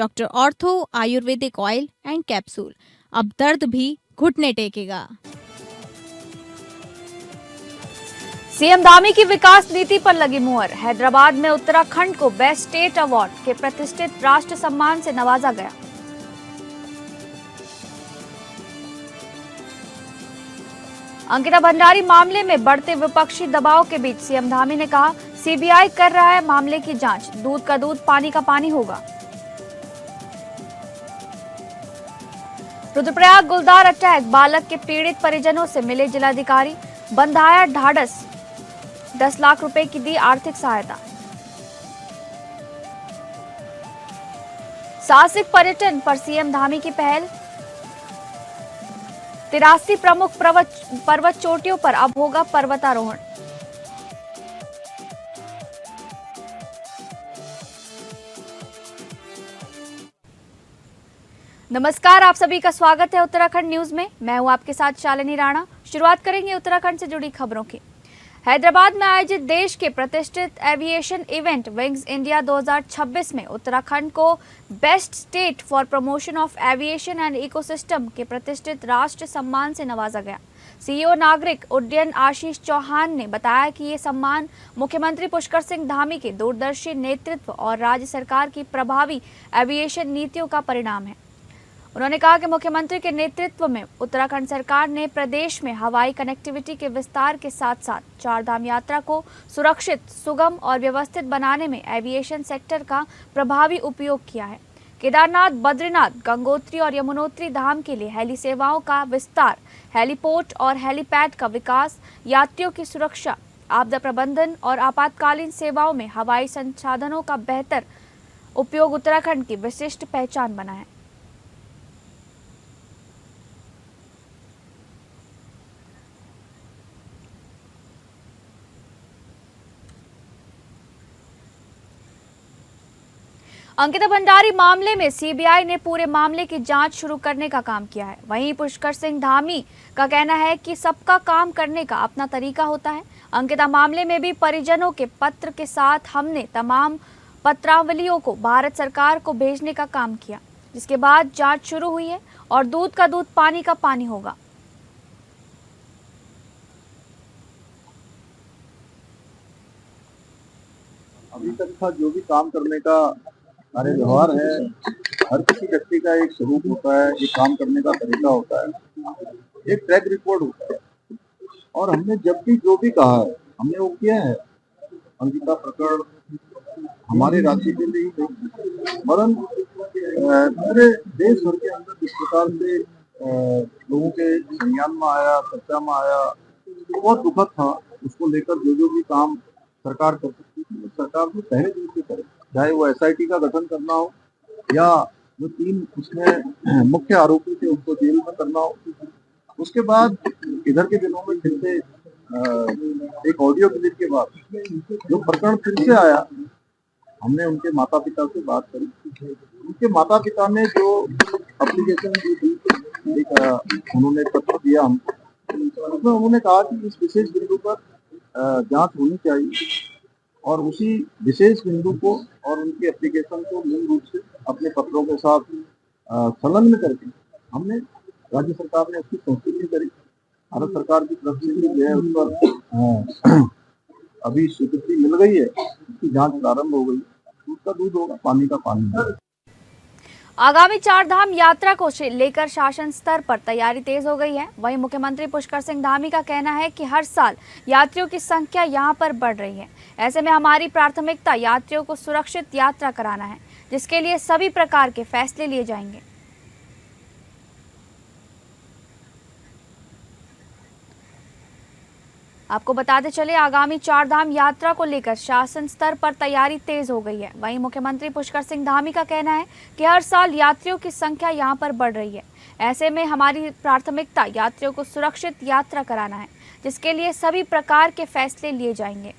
Doctor ortho Ayurvedic oil and capsule. अब दर्द भी घुटने टेकेगा। सीएम धामी की विकास नीति पर लगी मुहर। हैदराबाद में उत्तराखंड को बेस्ट स्टेट अवार्ड के प्रतिष्ठित राष्ट्र सम्मान से नवाजा गया। अंकिता भंडारी मामले में बढ़ते विपक्षी दबाव के बीच सीएम धामी ने कहा, सीबीआई कर रहा है मामले की जांच, दूध का दूध पानी का पानी होगा। रुद्रप्रयाग गुलदार अटैक, बालक के पीड़ित परिजनों से मिले जिलाधिकारी, बंधाया ढाढ़स, 10 लाख रुपए की दी आर्थिक सहायता। साहसिक पर्यटन पर सीएम धामी की पहल, 83 प्रमुख पर्वत चोटियों पर अब होगा पर्वतारोहण। नमस्कार, आप सभी का स्वागत है उत्तराखंड न्यूज में। मैं हूं आपके साथ शालिनी राणा। शुरुआत करेंगे उत्तराखंड से जुड़ी खबरों की। हैदराबाद में आयोजित देश के प्रतिष्ठित एविएशन इवेंट विंग्स इंडिया 2026 में उत्तराखंड को best state for promotion of aviation and ecosystem के प्रतिष्ठित राष्ट्र सम्मान से नवाजा गया। सीईओ नागरिक उड्डयन आशीष चौहान ने बताया कि ये सम्मान मुख्यमंत्री पुष्कर सिंह धामी के दूरदर्शी नेतृत्व और राज्य सरकार की प्रभावी एविएशन नीतियों का परिणाम है। उन्होंने कहा कि मुख्यमंत्री के नेतृत्व में उत्तराखंड सरकार ने प्रदेश में हवाई कनेक्टिविटी के विस्तार के साथ साथ चारधाम यात्रा को सुरक्षित, सुगम और व्यवस्थित बनाने में एविएशन सेक्टर का प्रभावी उपयोग किया है। केदारनाथ, बद्रीनाथ, गंगोत्री और यमुनोत्री धाम के लिए हेली सेवाओं का विस्तार, हेलीपोर्ट और हेलीपैड का विकास, यात्रियों की सुरक्षा, आपदा प्रबंधन और आपातकालीन सेवाओं में हवाई संसाधनों का बेहतर उपयोग उत्तराखंड की विशिष्ट पहचान बना है। अंकिता भंडारी मामले में सीबीआई ने पूरे मामले की जांच शुरू करने का काम किया है। वहीं पुष्कर सिंह धामी का कहना है कि सबका काम करने का अपना तरीका होता है। अंकिता मामले में भी परिजनों के पत्र के साथ हमने तमाम पत्रावलियों को भारत सरकार को भेजने का काम किया, जिसके बाद जांच शुरू हुई है और दूध का दूध पानी का पानी होगा। अभी तक का जो भी काम करने का हमारे व्यवहार है, हर किसी व्यक्ति का एक स्वरूप होता है, एक काम करने का तरीका होता है, एक ट्रैक रिकॉर्ड होता है। और हमने जब भी जो भी कहा है हमने वो किया है। अंकिता प्रकरण हमारे राज्य के लिए ही नहीं, वरन पूरे देश भर के अंदर जिस प्रकार से लोगों के संज्ञान में आया, चर्चा में आया, तो बहुत दुखद था। उसको लेकर जो भी काम सरकार कर सकती थी, सरकार को पहले दिन से करे, चाहे वो एसआईटी का गठन करना हो या जो 3 उसमें मुख्य आरोपी थे उनको जेल में करना हो। उसके बाद इधर के दिनों में फिर से एक ऑडियो क्लिप के बाद जो प्रकरण फिर से आया, हमने उनके माता पिता से बात करी। उनके माता पिता ने जो एप्लीकेशन दी, उन्होंने पत्र दिया हमको, उसमें उन्होंने कहा कि इस विशेष बिंदु पर जांच होनी चाहिए और उसी विशेष बिंदु को और उनकी एप्लीकेशन को मूल रूप से अपने पत्रों के साथ संलग्न करके हमने राज्य सरकार ने उसकी संस्तुति करी। भारत सरकार की तरफ से जो है उस पर अभी स्वीकृति मिल गई है, उसकी जांच प्रारंभ हो गई। दूध का दूध होगा, पानी का पानी होगा। आगामी चारधाम यात्रा को लेकर शासन स्तर पर तैयारी तेज हो गई है। वहीं मुख्यमंत्री पुष्कर सिंह धामी का कहना है कि हर साल यात्रियों की संख्या यहां पर बढ़ रही है। ऐसे में हमारी प्राथमिकता यात्रियों को सुरक्षित यात्रा कराना है, जिसके लिए सभी प्रकार के फैसले लिए जाएंगे। आपको बताते चले, आगामी चारधाम यात्रा को लेकर शासन स्तर पर तैयारी तेज हो गई है। वहीं मुख्यमंत्री पुष्कर सिंह धामी का कहना है कि हर साल यात्रियों की संख्या यहां पर बढ़ रही है। ऐसे में हमारी प्राथमिकता यात्रियों को सुरक्षित यात्रा कराना है, जिसके लिए सभी प्रकार के फैसले लिए जाएंगे।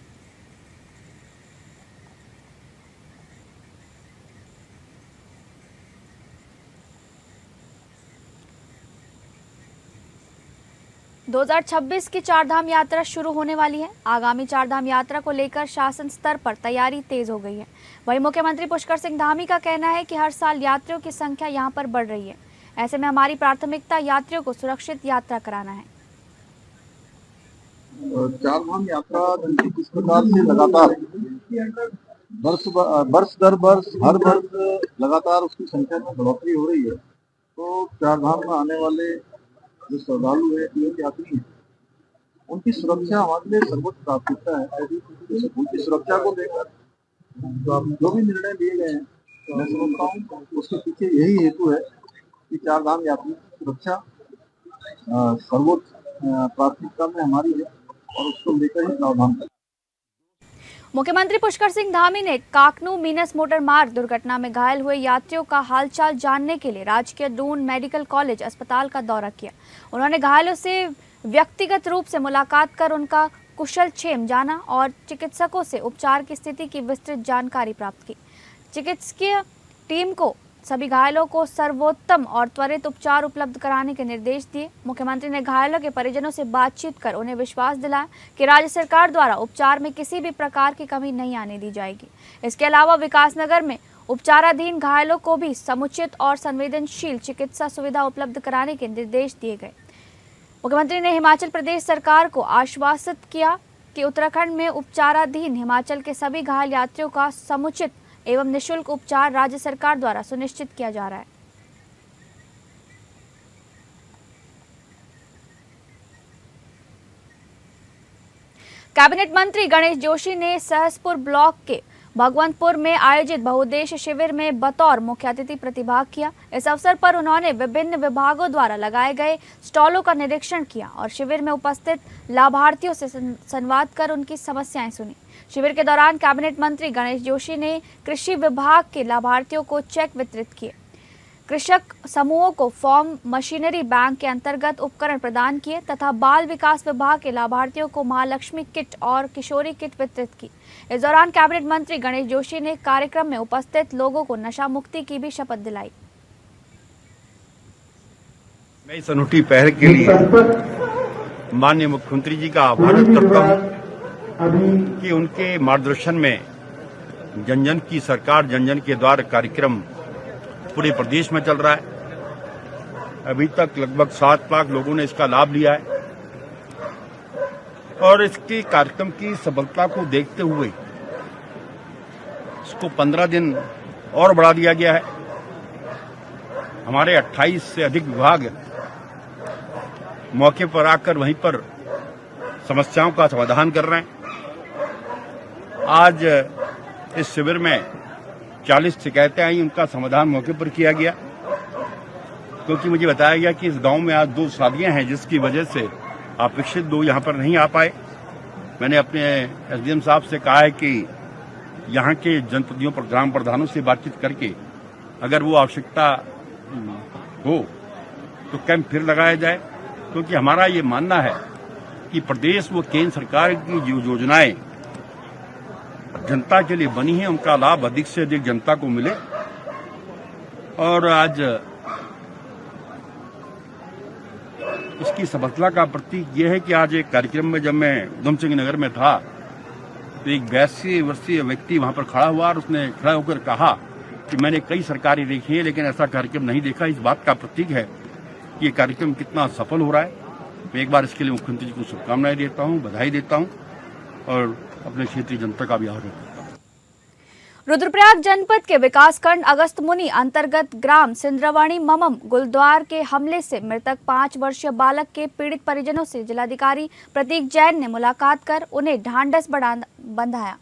2026 की चारधाम यात्रा शुरू होने वाली है। आगामी चारधाम यात्रा को लेकर शासन स्तर पर तैयारी तेज हो गई है। वहीं मुख्यमंत्री पुष्कर सिंह धामी का कहना है कि हर साल यात्रियों की संख्या यहां पर बढ़ रही है। ऐसे में हमारी प्राथमिकता यात्रियों को सुरक्षित यात्रा कराना है। चारधाम यात्रा जिस प्रकार से लगातार वर्ष दर वर्ष हर वर्ष लगातार उसकी संख्या में बढ़ोतरी हो रही है, तो चारधाम में आने वाले जो श्रद्धालु है, तीर्थ यात्री हैं, उनकी सुरक्षा हमारे लिए सर्वोच्च प्राथमिकता है। उनकी सुरक्षा को लेकर जो भी निर्णय लिए गए हैं, मैं समझता हूँ उसके पीछे यही हेतु है कि चारधाम यात्री की सुरक्षा सर्वोच्च प्राथमिकता में हमारी है और उसको लेकर ही प्रावधान करें। मुख्यमंत्री पुष्कर सिंह धामी ने काकनू मीनस मोटर मार्ग दुर्घटना में घायल हुए यात्रियों का हालचाल जानने के लिए राजकीय दून मेडिकल कॉलेज अस्पताल का दौरा किया। उन्होंने घायलों से व्यक्तिगत रूप से मुलाकात कर उनका कुशल क्षेम जाना और चिकित्सकों से उपचार की स्थिति की विस्तृत जानकारी प्राप्त की। चिकित्सकीय टीम को सभी घायलों को सर्वोत्तम और त्वरित उपचार उपलब्ध कराने के निर्देश दिए। मुख्यमंत्री ने घायलों के परिजनों से बातचीत कर उन्हें विश्वास दिलाया कि राज्य सरकार द्वारा उपचार में किसी भी प्रकार की कमी नहीं आने दी जाएगी। इसके अलावा विकासनगर में उपचाराधीन घायलों को भी समुचित और संवेदनशील चिकित्सा सुविधा उपलब्ध कराने के निर्देश दिए गए। मुख्यमंत्री ने हिमाचल प्रदेश सरकार को आश्वासित किया कि उत्तराखंड में उपचाराधीन हिमाचल के सभी घायल यात्रियों का समुचित एवं निःशुल्क उपचार राज्य सरकार द्वारा सुनिश्चित किया जा रहा है। कैबिनेट मंत्री गणेश जोशी ने सहसपुर ब्लॉक के भगवंतपुर में आयोजित बहुउद्देश्य शिविर में बतौर मुख्य अतिथि प्रतिभाग किया। इस अवसर पर उन्होंने विभिन्न विभागों द्वारा लगाए गए स्टॉलों का निरीक्षण किया और शिविर में उपस्थित लाभार्थियों से संवाद कर उनकी समस्याएं सुनी। शिविर के दौरान कैबिनेट मंत्री गणेश जोशी ने कृषि विभाग के लाभार्थियों को चेक वितरित किए। कृषक समूहों को फार्म मशीनरी बैंक के अंतर्गत उपकरण प्रदान किए तथा बाल विकास विभाग के लाभार्थियों को महालक्ष्मी किट और किशोरी किट वितरित की। इस दौरान कैबिनेट मंत्री गणेश जोशी ने कार्यक्रम में उपस्थित लोगों को नशा मुक्ति की भी शपथ दिलाई। मैं इस अनूठी पहल के लिए माननीय मुख्यमंत्री जी का आभार व्यक्त करता हूँ कि उनके मार्गदर्शन में जन जन की सरकार, जन जन के द्वार कार्यक्रम पूरे प्रदेश में चल रहा है। अभी तक लगभग 7 लाख लोगों ने इसका लाभ लिया है और इसके कार्यक्रम की सफलता को देखते हुए इसको 15 दिन और बढ़ा दिया गया है। हमारे 28 से अधिक विभाग मौके पर आकर वहीं पर समस्याओं का समाधान कर रहे हैं। आज इस शिविर में 40 शिकायतें आई, उनका समाधान मौके पर किया गया, क्योंकि मुझे बताया गया कि इस गांव में आज 2 शादियां हैं जिसकी वजह से अपेक्षित लोग यहां पर नहीं आ पाए। मैंने अपने एसडीएम साहब से कहा है कि यहां के जनप्रतिनिधियों पर ग्राम प्रधानों से बातचीत करके अगर वो आवश्यकता हो तो कैंप फिर लगाया जाए, क्योंकि हमारा ये मानना है कि प्रदेश व केंद्र सरकार की जो योजनाएं जनता के लिए बनी है उनका लाभ अधिक से अधिक जनता को मिले। और आज इसकी सफलता का प्रतीक यह है कि आज एक कार्यक्रम में जब मैं उधम सिंह नगर में था तो एक 82 वर्षीय व्यक्ति वहां पर खड़ा हुआ और उसने खड़ा होकर कहा कि मैंने कई सरकारें देखी है लेकिन ऐसा कार्यक्रम नहीं देखा। इस बात का प्रतीक है कि ये कार्यक्रम कितना सफल हो रहा है। मैं एक बार इसके लिए मुख्यमंत्री जी को शुभकामनाएं देता हूं, बधाई देता हूं और अपने क्षेत्रीय जनता का भी आभार व्यक्त करता हूं। रुद्रप्रयाग जनपद के विकासखंड अगस्तमुनि अंतर्गत ग्राम सिंद्रवाणी ममम गुरुद्वार के हमले से मृतक 5 वर्षीय बालक के पीड़ित परिजनों से जिलाधिकारी प्रतीक जैन ने मुलाकात कर उन्हें ढांढस बंधाया।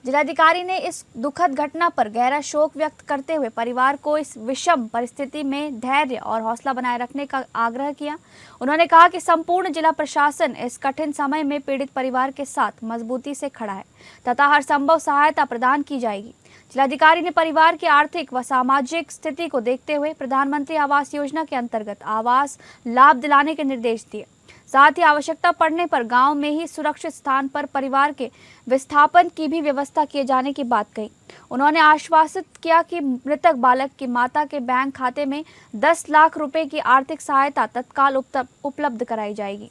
जिलाधिकारी ने इस दुखद घटना पर गहरा शोक व्यक्त करते हुए परिवार को इस विषम परिस्थिति में धैर्य और हौसला बनाए रखने का आग्रह किया। उन्होंने कहा कि संपूर्ण जिला प्रशासन इस कठिन समय में पीड़ित परिवार के साथ मजबूती से खड़ा है तथा हर संभव सहायता प्रदान की जाएगी। जिलाधिकारी ने परिवार की आर्थिक व सामाजिक स्थिति को देखते हुए प्रधानमंत्री आवास योजना के अंतर्गत आवास लाभ दिलाने के निर्देश दिए। साथ ही आवश्यकता पड़ने पर गांव में ही सुरक्षित स्थान पर परिवार के विस्थापन की भी व्यवस्था किए जाने की बात कही। उन्होंने आश्वासित किया कि मृतक बालक की माता के बैंक खाते में 10 लाख रुपए की आर्थिक सहायता तत्काल उपलब्ध कराई जाएगी।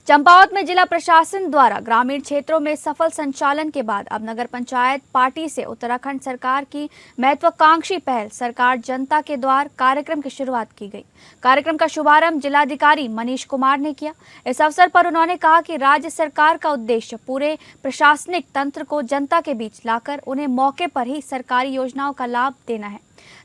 चंपावत में जिला प्रशासन द्वारा ग्रामीण क्षेत्रों में सफल संचालन के बाद अब नगर पंचायत पार्टी से उत्तराखंड सरकार की महत्वाकांक्षी पहल सरकार जनता के द्वार कार्यक्रम की शुरुआत की गई। कार्यक्रम का शुभारंभ जिलाधिकारी मनीष कुमार ने किया। इस अवसर पर उन्होंने कहा कि राज्य सरकार का उद्देश्य पूरे प्रशासनिक तंत्र को जनता के बीच लाकर उन्हें मौके पर ही सरकारी योजनाओं का लाभ देना है,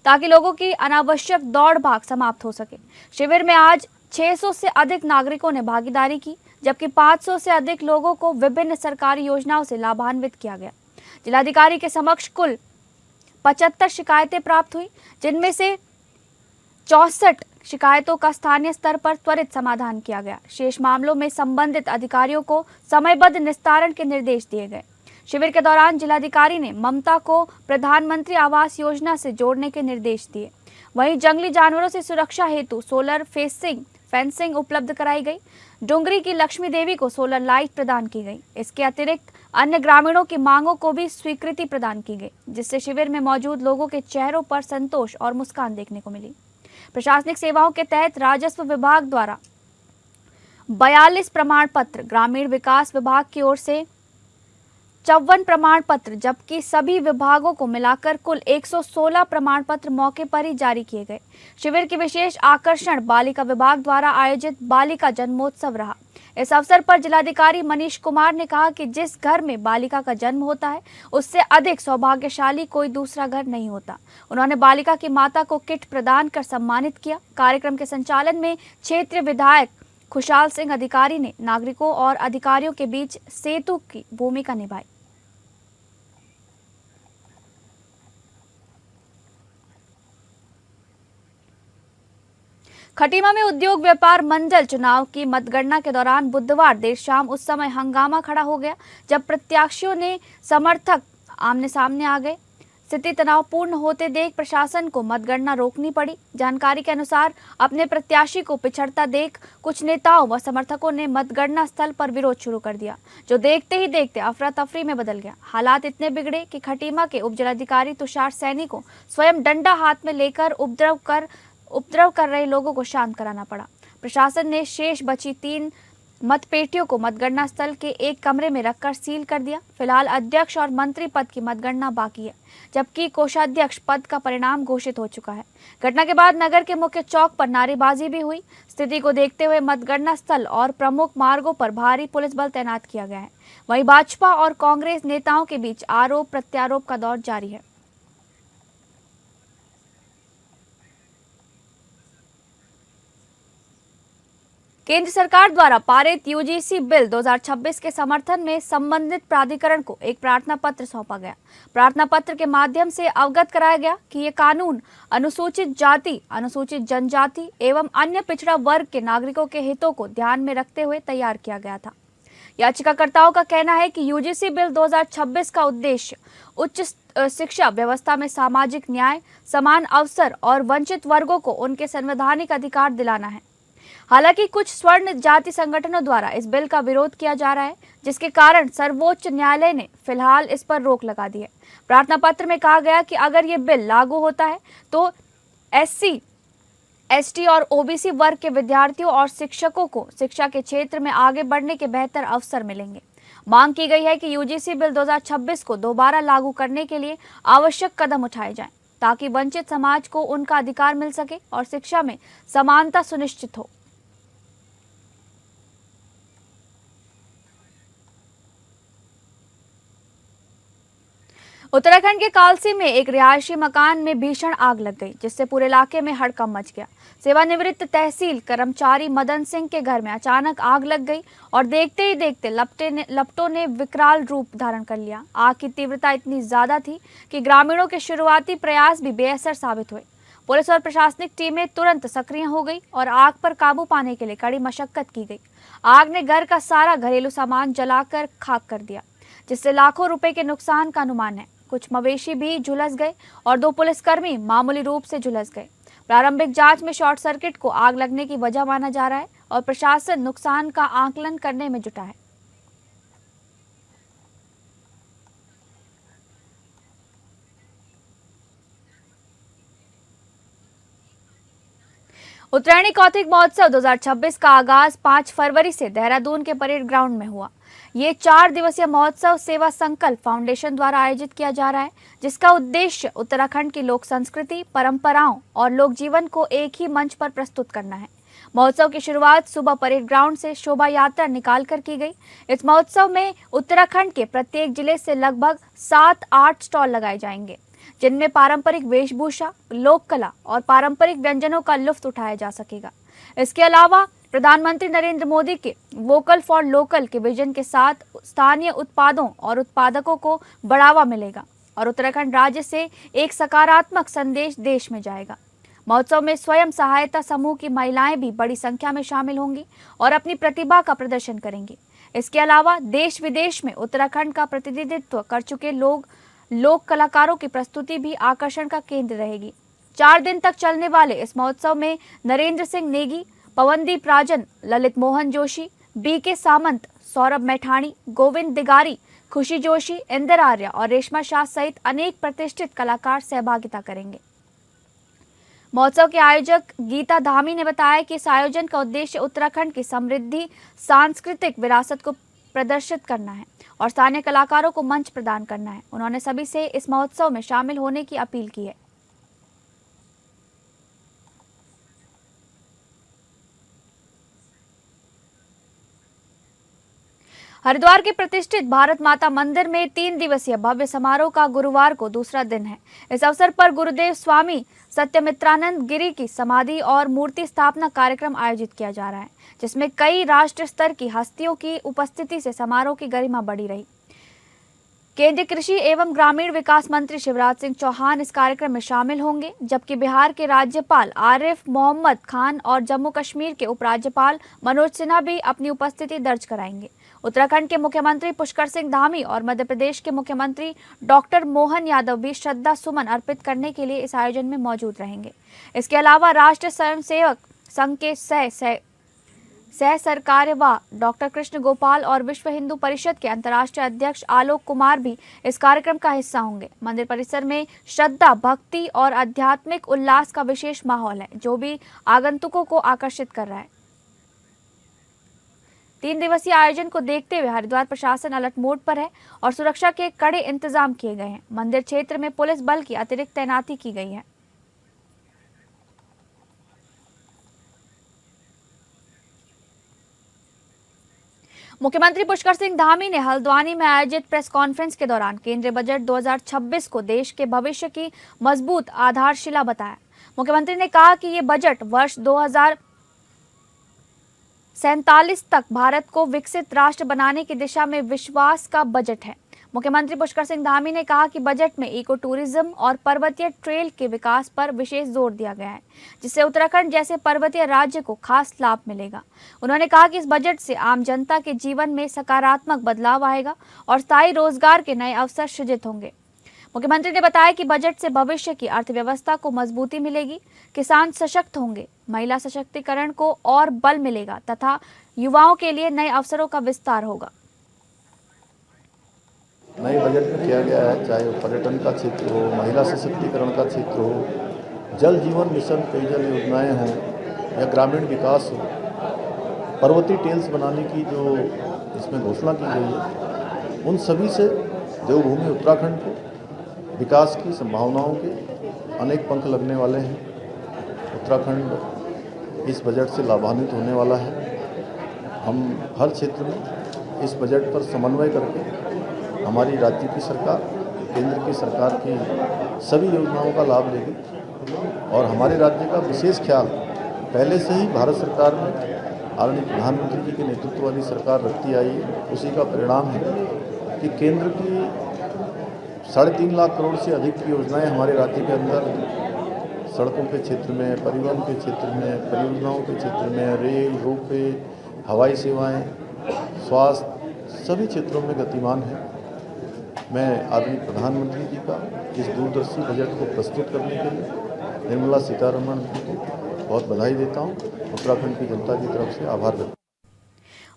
ताकि लोगों की अनावश्यक दौड़ भाग समाप्त हो सके। शिविर में आज 600 से अधिक नागरिकों ने भागीदारी की, जबकि 500 से अधिक लोगों को विभिन्न सरकारी योजनाओं से लाभान्वित किया गया। जिलाधिकारी के समक्ष कुल 75 शिकायतें प्राप्त हुई, जिनमें से 64 शिकायतों का स्थानीय स्तर पर त्वरित समाधान किया गया। शेष मामलों में संबंधित अधिकारियों को समयबद्ध निस्तारण के निर्देश दिए गए। शिविर के दौरान जिलाधिकारी ने ममता को प्रधानमंत्री आवास योजना से जोड़ने के निर्देश दिए। वहीं जंगली जानवरों से सुरक्षा हेतु सोलर फेंसिंग उपलब्ध कराई गई। डुंगरी की लक्ष्मी देवी को सोलर लाइट प्रदान की गई। इसके अतिरिक्त अन्य ग्रामीणों की मांगों को भी स्वीकृति प्रदान की गई, जिससे शिविर में मौजूद लोगों के चेहरों पर संतोष और मुस्कान देखने को मिली। प्रशासनिक सेवाओं के तहत राजस्व विभाग द्वारा 42 प्रमाण पत्र, ग्रामीण विकास विभाग की ओर से 54 प्रमाण पत्र, जबकि सभी विभागों को मिलाकर कुल 116 प्रमाण पत्र मौके पर ही जारी किए गए। शिविर की विशेष आकर्षण बालिका विभाग द्वारा आयोजित बालिका जन्मोत्सव रहा। इस अवसर पर जिलाधिकारी मनीष कुमार ने कहा कि जिस घर में बालिका का जन्म होता है, उससे अधिक सौभाग्यशाली कोई दूसरा घर नहीं होता। उन्होंने बालिका की माता को किट प्रदान कर सम्मानित किया। कार्यक्रम के संचालन में क्षेत्रीय विधायक खुशहाल सिंह अधिकारी ने नागरिकों और अधिकारियों के बीच सेतु की भूमिका निभाई। खटीमा में उद्योग व्यापार मंडल चुनाव की मतगणना के दौरान बुधवार देर शाम उस समय हंगामा खड़ा हो गया जब प्रत्याशियों ने समर्थक आमने सामने आ गए। स्थिति तनावपूर्ण होते देख प्रशासन को मतगणना रोकनी पड़ी। जानकारी के अनुसार अपने प्रत्याशी को पिछड़ता देख कुछ नेताओं व समर्थकों ने मतगणना स्थल पर विरोध शुरू कर दिया, जो देखते ही देखते अफरा तफरी में बदल गया। हालात इतने बिगड़े कि खटीमा के उप जिलाधिकारी तुषार सैनी को स्वयं डंडा हाथ में लेकर उपद्रव कर रहे लोगों को शांत कराना पड़ा। प्रशासन ने शेष बची 3 मतपेटियों को मतगणना स्थल के एक कमरे में रखकर सील कर दिया। फिलहाल अध्यक्ष और मंत्री पद की मतगणना बाकी है, जबकि कोषाध्यक्ष पद का परिणाम घोषित हो चुका है। घटना के बाद नगर के मुख्य चौक पर नारेबाजी भी हुई। स्थिति को देखते हुए मतगणना स्थल और प्रमुख मार्गों पर भारी पुलिस बल तैनात किया गया है। वहीं भाजपा और कांग्रेस नेताओं के बीच आरोप प्रत्यारोप का दौर जारी है। केंद्र सरकार द्वारा पारित यूजीसी बिल 2026 के समर्थन में संबंधित प्राधिकरण को एक प्रार्थना पत्र सौंपा गया। प्रार्थना पत्र के माध्यम से अवगत कराया गया कि ये कानून अनुसूचित जाति, अनुसूचित जनजाति एवं अन्य पिछड़ा वर्ग के नागरिकों के हितों को ध्यान में रखते हुए तैयार किया गया था। याचिकाकर्ताओं का कहना है कि यूजीसी बिल 2026 का उद्देश्य उच्च शिक्षा व्यवस्था में सामाजिक न्याय, समान अवसर और वंचित वर्गों को उनके संवैधानिक अधिकार दिलाना है। हालांकि कुछ स्वर्ण जाति संगठनों द्वारा इस बिल का विरोध किया जा रहा है, जिसके कारण सर्वोच्च न्यायालय ने फिलहाल इस पर रोक लगा दी है। प्रार्थना पत्र में कहा गया कि अगर ये बिल लागू होता है तो SC, ST और OBC वर्ग के विद्यार्थियों और शिक्षकों को शिक्षा के क्षेत्र में आगे बढ़ने के बेहतर अवसर मिलेंगे। मांग की गई है कि यूजीसी बिल 2026 को दोबारा लागू करने के लिए आवश्यक कदम उठाए जाएं, ताकि वंचित समाज को उनका अधिकार मिल सके और शिक्षा में समानता सुनिश्चित हो। उत्तराखंड के कालसी में एक रिहायशी मकान में भीषण आग लग गई, जिससे पूरे इलाके में हड़कंप मच गया। सेवानिवृत्त तहसील कर्मचारी मदन सिंह के घर में अचानक आग लग गई और देखते ही देखते लपटों ने विकराल रूप धारण कर लिया। आग की तीव्रता इतनी ज्यादा थी कि ग्रामीणों के शुरुआती प्रयास भी बेअसर साबित हुए। पुलिस और प्रशासनिक टीमें तुरंत सक्रिय हो गई और आग पर काबू पाने के लिए कड़ी मशक्कत की गई। आग ने घर का सारा घरेलू सामान जलाकर खाक कर दिया, जिससे लाखों रुपए के नुकसान का अनुमान है। कुछ मवेशी भी झुलस गए और 2 पुलिसकर्मी मामूली रूप से झुलस गए। प्रारंभिक जांच में शॉर्ट सर्किट को आग लगने की वजह माना जा रहा है और प्रशासन नुकसान का आकलन करने में जुटा है। उत्तरायणी कौतिक महोत्सव 2026 का आगाज 5 फरवरी से देहरादून के परेड ग्राउंड में हुआ। ये 4 दिवसीय महोत्सव सेवा संकल्प फाउंडेशन द्वारा आयोजित किया जा रहा है, जिसका उद्देश्य उत्तराखंड की लोक संस्कृति, परंपराओं और लोक जीवन को एक ही मंच पर प्रस्तुत करना है। महोत्सव की शुरुआत सुबह परेड ग्राउंड से शोभा यात्रा निकालकर की गई। इस महोत्सव में उत्तराखंड के प्रत्येक जिले से लगभग 7-8 स्टॉल लगाए जाएंगे, जिनमें पारंपरिक वेशभूषा, लोक कला और पारंपरिक व्यंजनों का लुत्फ उठाया जा सकेगा। इसके अलावा प्रधानमंत्री नरेंद्र मोदी के वोकल फॉर लोकल के विजन के साथ स्थानीय उत्पादों और उत्पादकों को बढ़ावा मिलेगा और उत्तराखंड राज्य से एक सकारात्मक संदेश देश में जाएगा। महोत्सव में स्वयं सहायता समूह की महिलाएं भी बड़ी संख्या में शामिल होंगी और अपनी प्रतिभा का प्रदर्शन करेंगी। इसके अलावा देश विदेश में उत्तराखंड का प्रतिनिधित्व कर चुके लोक कलाकारों की प्रस्तुति भी आकर्षण का केंद्र रहेगी। 4 दिन तक चलने वाले इस महोत्सव में नरेंद्र सिंह नेगी, पवनदीप राजन, ललित मोहन जोशी, BK सामंत, सौरभ मैठाणी, गोविंद दिगारी, खुशी जोशी, इंदर आर्य और रेशमा शाह सहित अनेक प्रतिष्ठित कलाकार सहभागिता करेंगे। महोत्सव के आयोजक गीता धामी ने बताया कि इस आयोजन का उद्देश्य उत्तराखंड की समृद्धि, सांस्कृतिक विरासत को प्रदर्शित करना है और स्थानीय कलाकारों को मंच प्रदान करना है। उन्होंने सभी से इस महोत्सव में शामिल होने की अपील की है। हरिद्वार के प्रतिष्ठित भारत माता मंदिर में 3 दिवसीय भव्य समारोह का गुरुवार को दूसरा दिन है। इस अवसर पर गुरुदेव स्वामी सत्यमित्रानंद गिरी की समाधि और मूर्ति स्थापना कार्यक्रम आयोजित किया जा रहा है, जिसमें कई राष्ट्रीय स्तर की हस्तियों की उपस्थिति से समारोह की गरिमा बढ़ी रही। केंद्रीय कृषि एवं ग्रामीण विकास मंत्री शिवराज सिंह चौहान इस कार्यक्रम में शामिल होंगे, जबकि बिहार के राज्यपाल आरिफ मोहम्मद खान और जम्मू कश्मीर के उपराज्यपाल मनोज सिन्हा भी अपनी उपस्थिति दर्ज कराएंगे। उत्तराखंड के मुख्यमंत्री पुष्कर सिंह धामी और मध्य प्रदेश के मुख्यमंत्री डॉक्टर मोहन यादव भी श्रद्धा सुमन अर्पित करने के लिए इस आयोजन में मौजूद रहेंगे। इसके अलावा राष्ट्रीय स्वयंसेवक संघ के सह सरकार्यवाह डॉक्टर कृष्ण गोपाल और विश्व हिंदू परिषद के अंतर्राष्ट्रीय अध्यक्ष आलोक कुमार भी इस कार्यक्रम का हिस्सा होंगे। मंदिर परिसर में श्रद्धा, भक्ति और आध्यात्मिक उल्लास का विशेष माहौल है, जो भी आगंतुकों को आकर्षित कर रहा है। 3 दिवसीय आयोजन को देखते हुए हरिद्वार प्रशासन अलर्ट मोड पर है और सुरक्षा के कड़े इंतजाम किए गए हैं। मंदिर क्षेत्र में पुलिस बल की अतिरिक्त तैनाती की गई है। मुख्यमंत्री पुष्कर सिंह धामी ने हल्द्वानी में आयोजित प्रेस कॉन्फ्रेंस के दौरान केंद्रीय बजट 2026 को देश के भविष्य की मजबूत आधारशिला बताया। मुख्यमंत्री ने कहा कि ये बजट वर्ष 2047 तक भारत को विकसित राष्ट्र बनाने की दिशा में विश्वास का बजट है। मुख्यमंत्री पुष्कर सिंह धामी ने कहा कि बजट में इको टूरिज्म और पर्वतीय ट्रेल के विकास पर विशेष जोर दिया गया है, जिससे उत्तराखंड जैसे पर्वतीय राज्य को खास लाभ मिलेगा। उन्होंने कहा कि इस बजट से आम जनता के जीवन में सकारात्मक बदलाव आएगा और स्थायी रोजगार के नए अवसर सृजित होंगे। मुख्यमंत्री ने बताया कि बजट से भविष्य की अर्थव्यवस्था को मजबूती मिलेगी, किसान सशक्त होंगे, महिला सशक्तिकरण को और बल मिलेगा तथा युवाओं के लिए नए अवसरों का विस्तार होगा। नए बजट में किया गया है, चाहे वो पर्यटन का क्षेत्र हो, महिला सशक्तिकरण का क्षेत्र हो, जल जीवन मिशन पेयजल योजनाएं हों या ग्रामीण विकास हो, पर्वतीय टेल्स बनाने की जो इसमें घोषणा की गई है, उन सभी से देवभूमि उत्तराखंड को विकास की संभावनाओं के अनेक पंख लगने वाले हैं। उत्तराखंड इस बजट से लाभान्वित होने वाला है। हम हर क्षेत्र में इस बजट पर समन्वय करके हमारी राज्य की सरकार, केंद्र की सरकार की सभी योजनाओं का लाभ लेगी और हमारे राज्य का विशेष ख्याल पहले से ही भारत सरकार में आदरणीय प्रधानमंत्री जी के नेतृत्व वाली सरकार रखती आई है। उसी का परिणाम है कि केंद्र की 3.5 लाख करोड़ से अधिक की योजनाएं हमारे राज्य के अंदर सड़कों के क्षेत्र में, परिवहन के क्षेत्र में, परियोजनाओं के क्षेत्र में, रेल, रोपवे, हवाई सेवाएं, स्वास्थ्य, सभी क्षेत्रों में गतिमान है। मैं आदरणीय प्रधानमंत्री जी का इस दूरदर्शी बजट को प्रस्तुत करने के लिए निर्मला सीतारमण जी को बहुत बधाई देता हूं। उत्तराखंड की जनता की तरफ से आभार व्यक्त।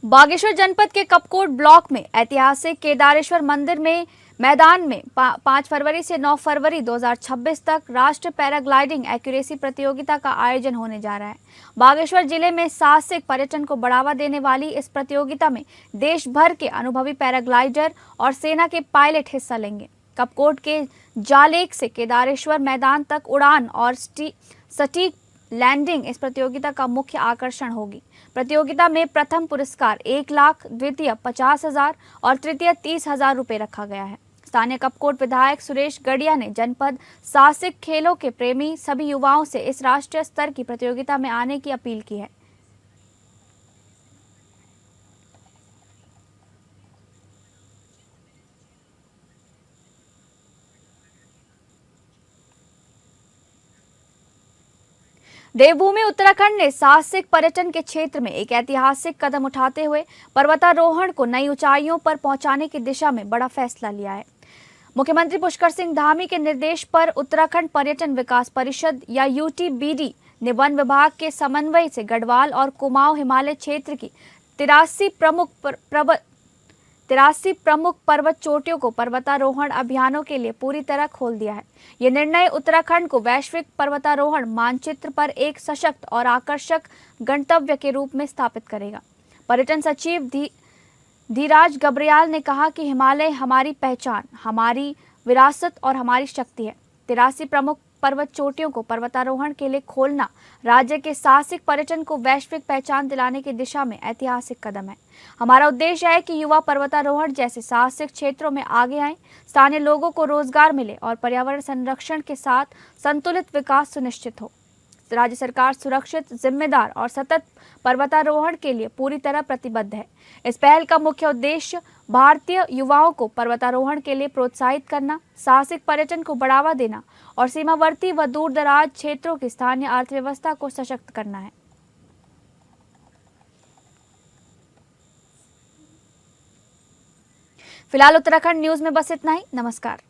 बागेश्वर जनपद के कपकोट ब्लॉक में ऐतिहासिक केदारेश्वर मंदिर में मैदान में 5 फरवरी से 9 फरवरी 2026 तक राष्ट्रीय पैराग्लाइडिंग एक्यूरेसी प्रतियोगिता का आयोजन होने जा रहा है। बागेश्वर जिले में साहसिक पर्यटन को बढ़ावा देने वाली इस प्रतियोगिता में देश भर के अनुभवी पैराग्लाइडर और सेना के पायलट हिस्सा लेंगे। कपकोट के जालेक से केदारेश्वर मैदान तक उड़ान और सटीक लैंडिंग इस प्रतियोगिता का मुख्य आकर्षण होगी। प्रतियोगिता में प्रथम पुरस्कार 1 लाख, द्वितीय 50,000 और तृतीय 30,000 रुपये रखा गया है। स्थानीय कपकोट विधायक सुरेश गड़िया ने जनपद साहसिक खेलों के प्रेमी सभी युवाओं से इस राष्ट्रीय स्तर की प्रतियोगिता में आने की अपील की है। देवभूमि उत्तराखंड ने साहसिक पर्यटन के क्षेत्र में एक ऐतिहासिक कदम उठाते हुए पर्वतारोहण को नई ऊंचाइयों पर पहुंचाने की दिशा में बड़ा फैसला लिया है। मुख्यमंत्री पुष्कर सिंह धामी के निर्देश पर उत्तराखंड पर्यटन विकास परिषद या UTBD ने वन विभाग के समन्वय से गढ़वाल और कुमाऊं हिमालय क्षेत्र की 83 प्रमुख पर्वत चोटियों को पर्वतारोहण अभियानों के लिए पूरी तरह खोल दिया है। ये निर्णय उत्तराखंड को वैश्विक पर्वतारोहण मानचित्र पर एक सशक्त और आकर्षक गंतव्य के रूप में स्थापित करेगा। पर्यटन सचिव धीराज गब्रियाल ने कहा कि हिमालय हमारी पहचान, हमारी विरासत और हमारी शक्ति है। 83 प्रमुख पर्वत चोटियों को पर्वतारोहण के लिए खोलना राज्य के साहसिक पर्यटन को वैश्विक पहचान दिलाने की दिशा में ऐतिहासिक कदम है। हमारा उद्देश्य है कि युवा पर्वतारोहण जैसे साहसिक क्षेत्रों में आगे आएं, स्थानीय लोगों को रोजगार मिले और पर्यावरण संरक्षण के साथ संतुलित विकास सुनिश्चित हो। राज्य सरकार सुरक्षित, जिम्मेदार और सतत पर्वतारोहण के लिए पूरी तरह प्रतिबद्ध है। इस पहल का मुख्य उद्देश्य भारतीय युवाओं को पर्वतारोहण के लिए प्रोत्साहित करना, साहसिक पर्यटन को बढ़ावा देना और सीमावर्ती व दूर दराज क्षेत्रों की स्थानीय अर्थव्यवस्था को सशक्त करना है। फिलहाल उत्तराखंड न्यूज में बस इतना ही। नमस्कार।